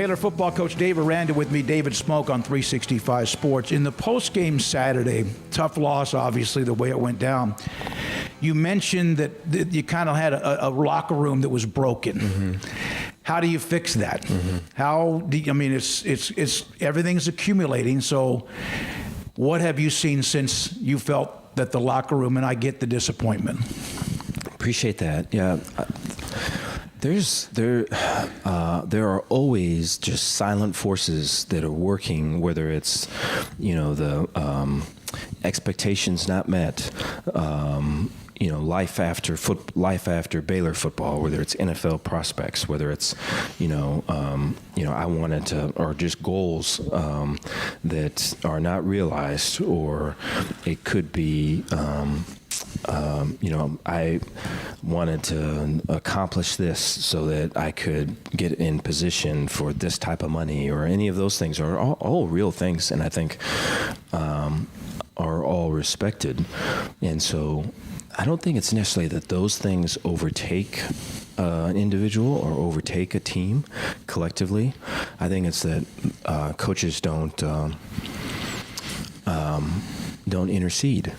Baylor football coach Dave Aranda with me, David Smoke on 365 Sports. In the post-game Saturday, tough loss, obviously, the way it went down. You mentioned that you kind of had a locker room that was broken. Mm-hmm. How do you fix that? Mm-hmm. How do you, I mean, it's everything's accumulating. So, what have you seen since you felt that the locker room? And I get the disappointment. Appreciate that. Yeah. There are always just silent forces that are working, whether it's, the expectations not met, life after Baylor football, whether it's NFL prospects, whether it's, I wanted to, or just goals that are not realized, or it could be, I wanted to accomplish this so that I could get in position for this type of money, or any of those things are all real things, and I think are all respected. And so I don't think it's necessarily that those things overtake an individual or overtake a team collectively. I think it's that coaches don't intercede.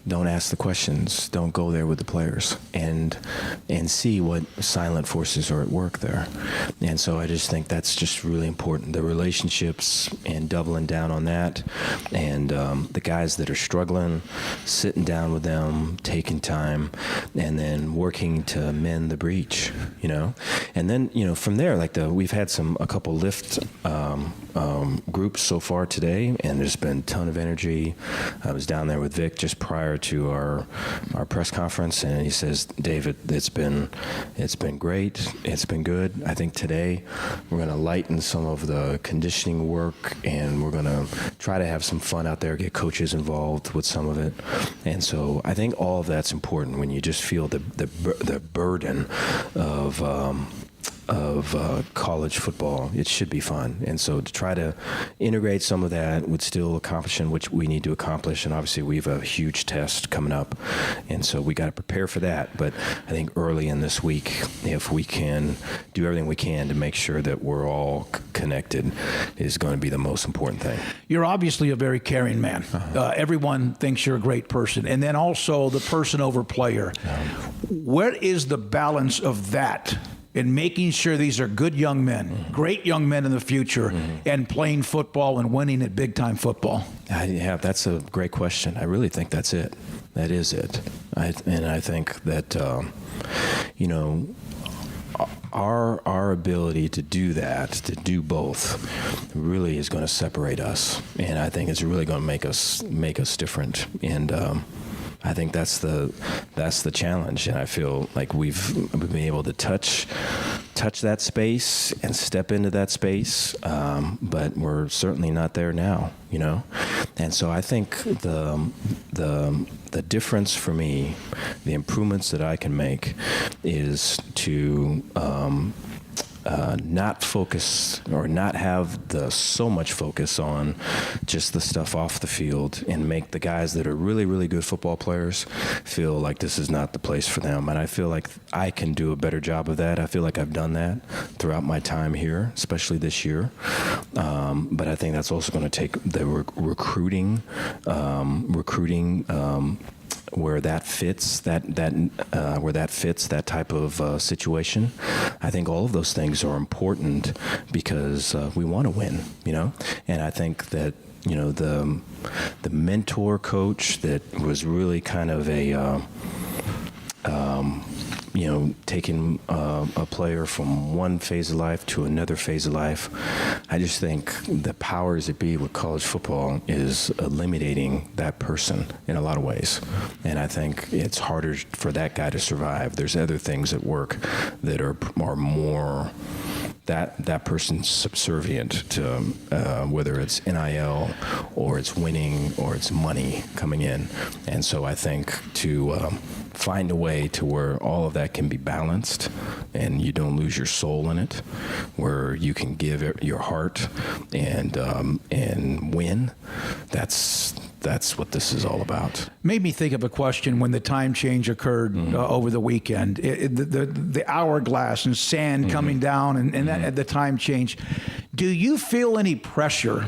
Don't ask the questions. Don't go there with the players and see what silent forces are at work there. And so I just think that's just really important. The relationships and doubling down on that, and the guys that are struggling, sitting down with them, taking time, and then working to mend the breach. And then from there, we've had a couple lift groups so far today, and there's been a ton of energy. I was down there with Vic just prior to our press conference, and he says, David, it's been great, it's been good. I think today we're going to lighten some of the conditioning work, and we're going to try to have some fun out there, get coaches involved with some of it. And so I think all of that's important when you just feel the burden of college football. It should be fun. And so to try to integrate some of that with still accomplishing which we need to accomplish, and obviously we have a huge test coming up, and so we got to prepare for that. But I think early in this week, if we can do everything we can to make sure that we're all connected, is going to be the most important thing. You're obviously a very caring man. Everyone thinks you're a great person. And then also the person over player. Where is the balance of that in making sure these are good young men, mm-hmm. great young men in the future, mm-hmm. and playing football and winning at big-time football? Yeah, that's a great question. I really think that's it. That is it. And I think that, our ability to do that, to do both, really is going to separate us. And I think it's really going to make us different. And I think that's the challenge, and I feel like we've been able to touch that space and step into that space, but we're certainly not there now, And so I think the difference for me, the improvements that I can make, is to not focus or not have so much focus on just the stuff off the field, and make the guys that are really, really good football players feel like this is not the place for them. And I feel like I can do a better job of that. I feel like I've done that throughout my time here, especially this year. But I think that's also going to take the recruiting where that fits that type of situation. I think all of those things are important because we want to win, And I think that the mentor coach that was really kind of a taking a player from one phase of life to another phase of life. I just think the powers that be with college football is eliminating that person in a lot of ways. And I think it's harder for that guy to survive. There's other things at work that are more that person's subservient to whether it's NIL or it's winning or it's money coming in. And so I think to find a way to where all of that can be balanced and you don't lose your soul in it, where you can give your heart and win, that's what this is all about. Made me think of a question when the time change occurred over the weekend. The hourglass and sand coming down and that, at the time change. Do you feel any pressure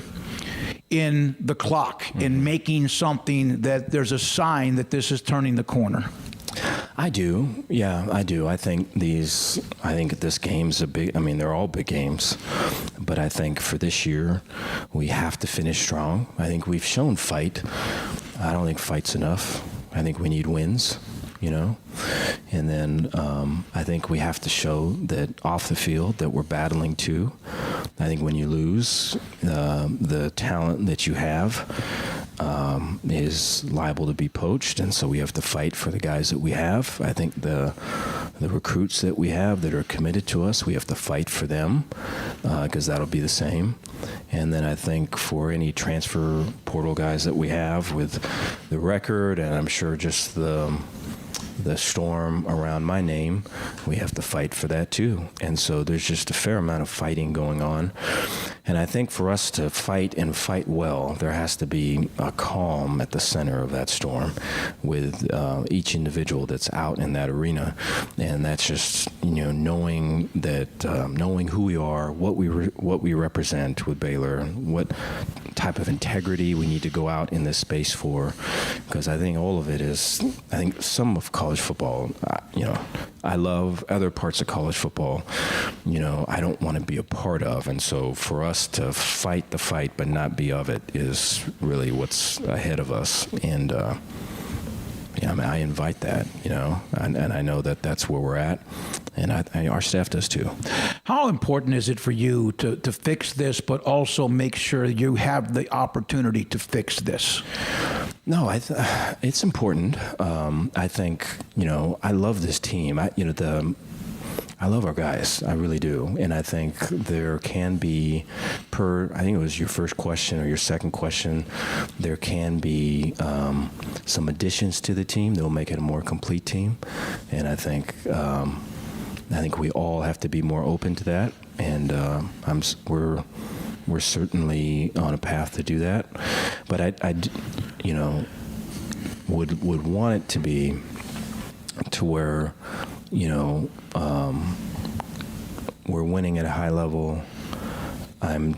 in the clock in making something that there's a sign that this is turning the corner? I do. Yeah, I do. I think this game's a big, I mean, they're all big games, but I think for this year, we have to finish strong. I think we've shown fight. I don't think fight's enough. I think we need wins, and then I think we have to show that off the field that we're battling too. I think when you lose, the talent that you have is liable to be poached, and so we have to fight for the guys that we have. I think the recruits that we have that are committed to us, we have to fight for them because that'll be the same. And then I think for any transfer portal guys that we have with the record, and I'm sure just the storm around my name, we have to fight for that too. And so there's just a fair amount of fighting going on. And I think for us to fight and fight well, there has to be a calm at the center of that storm with each individual that's out in that arena. And that's just, knowing that, knowing who we are, what we represent with Baylor, what type of integrity we need to go out in this space for. Because I think all of it is, I think some of college football, I love other parts of college football, I don't want to be a part of. And so for us to fight the fight but not be of it is really what's ahead of us. And I invite that, and I know that that's where we're at, and our staff does too. How important is it for you to fix this, but also make sure you have the opportunity to fix this? No, it's important. I think, I love this team. I love our guys. I really do. And I think there can be, I think it was your first question or your second question, there can be some additions to the team that will make it a more complete team. And I think we all have to be more open to that. And we're certainly on a path to do that. But I would want it to be to where, we're winning at a high level. I'm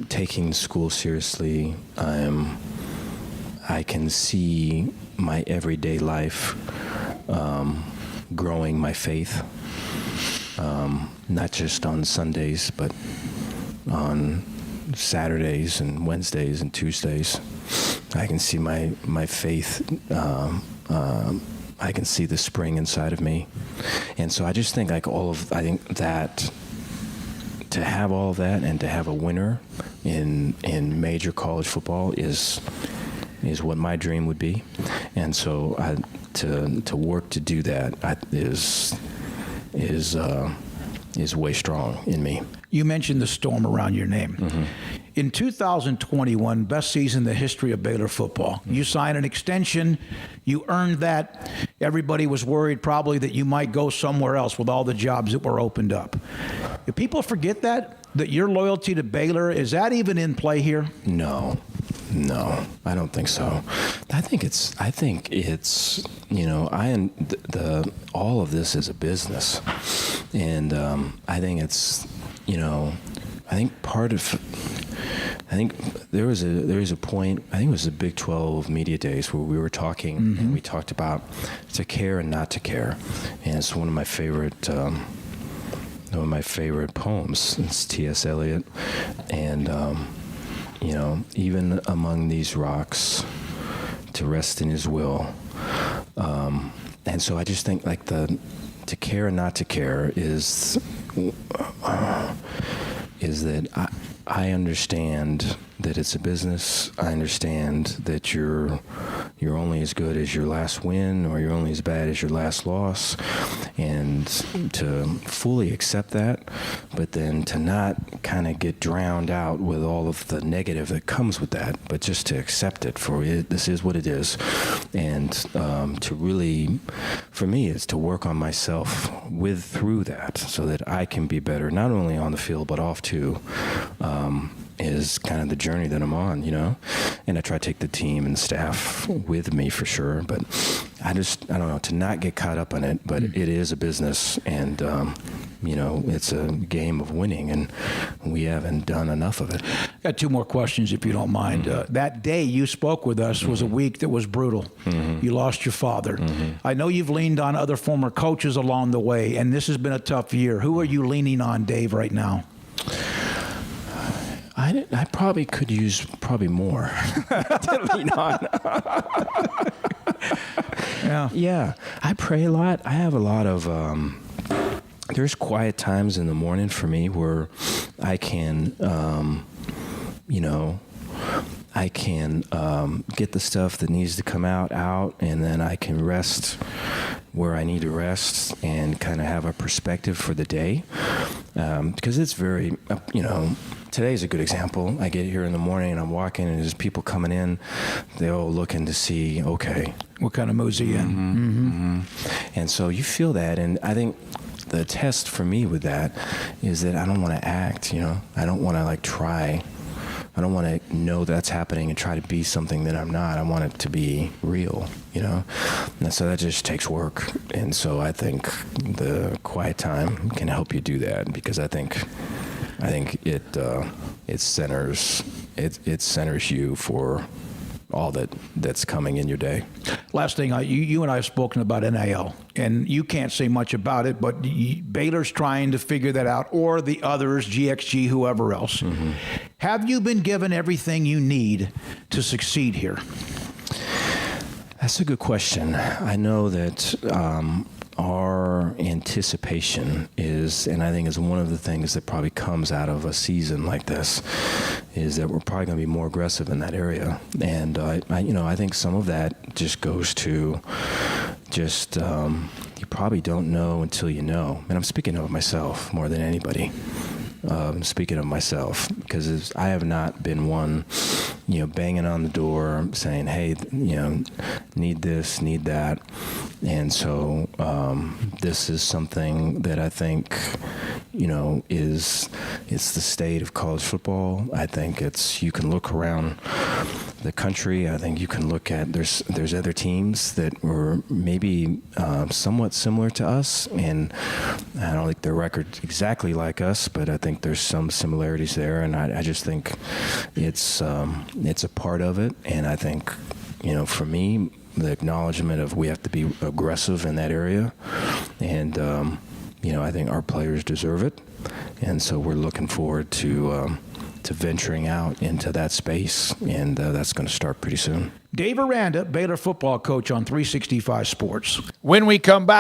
taking school seriously. I can see my everyday life growing my faith, not just on Sundays, but on Saturdays and Wednesdays and Tuesdays. I can see my faith. I can see the spring inside of me. And so I just think I think that to have all of that and to have a winner in major college football is what my dream would be. And so to work to do that is way strong in me. You mentioned the storm around your name. Mm-hmm. In 2021, best season in the history of Baylor football. You signed an extension. You earned that. Everybody was worried probably that you might go somewhere else with all the jobs that were opened up. Do people forget that your loyalty to Baylor, is that even in play here? No, I don't think so. I think it's all of this is a business. And I think it's, I think there was a point, I think it was the Big 12 media days where we were talking, mm-hmm. and we talked about to care and not to care. And it's one of my favorite poems. It's T.S. Eliot. And, even among these rocks, to rest in his will. And so I just think to care and not to care is that I understand that it's a business. I understand that you're only as good as your last win, or you're only as bad as your last loss, and to fully accept that, but then to not kind of get drowned out with all of the negative that comes with that, but just to accept it for it. This is what it is, and to really, for me, is to work on myself through that, so that I can be better, not only on the field but off too. Is kind of the journey that I'm on, and I try to take the team and staff with me for sure, but I don't know, to not get caught up in it, but it is a business, and it's a game of winning, and we haven't done enough of it. Got two more questions, if you don't mind. That day you spoke with us was a week that was brutal. You lost your father. I know you've leaned on other former coaches along the way, and this has been a tough year. Who are you leaning on, Dave, right now? I probably could use more to lean on. Yeah. I pray a lot. I have a lot of. There's quiet times in the morning for me where I can, get the stuff that needs to come out, and then I can rest where I need to rest and kind of have a perspective for the day. Because it's very, today's a good example. I get here in the morning and I'm walking and there's people coming in. They're all looking to see, okay, what kind of mood's he in? And so you feel that, and I think the test for me with that is that I don't want to act, I don't want to try. I don't want to know that's happening and try to be something that I'm not. I want it to be real, And so that just takes work. And so I think the quiet time can help you do that, because I think it centers you for all that's coming in your day. Last thing, you and I have spoken about NIL, and you can't say much about it, but Baylor's trying to figure that out, or the others, GXG, whoever else. Have you been given everything you need to succeed here? That's a good question. I know that our anticipation is, and I think is one of the things that probably comes out of a season like this, is that we're probably going to be more aggressive in that area. And I think some of that just goes to just you probably don't know until you know. And I'm speaking of myself more than anybody. Speaking of myself, because I have not been one, banging on the door saying, hey, need this, need that. And so this is something that I think, it's the state of college football. I think you can look around the country. I think you can look at, there's other teams that were maybe somewhat similar to us, and I don't think their record's exactly like us, but I think there's some similarities there, and I just think it's a part of it. And I think, for me, the acknowledgement of we have to be aggressive in that area, and I think our players deserve it, and so we're looking forward to venturing out into that space, and that's going to start pretty soon. Dave Aranda, Baylor football coach on 365 Sports. When we come back.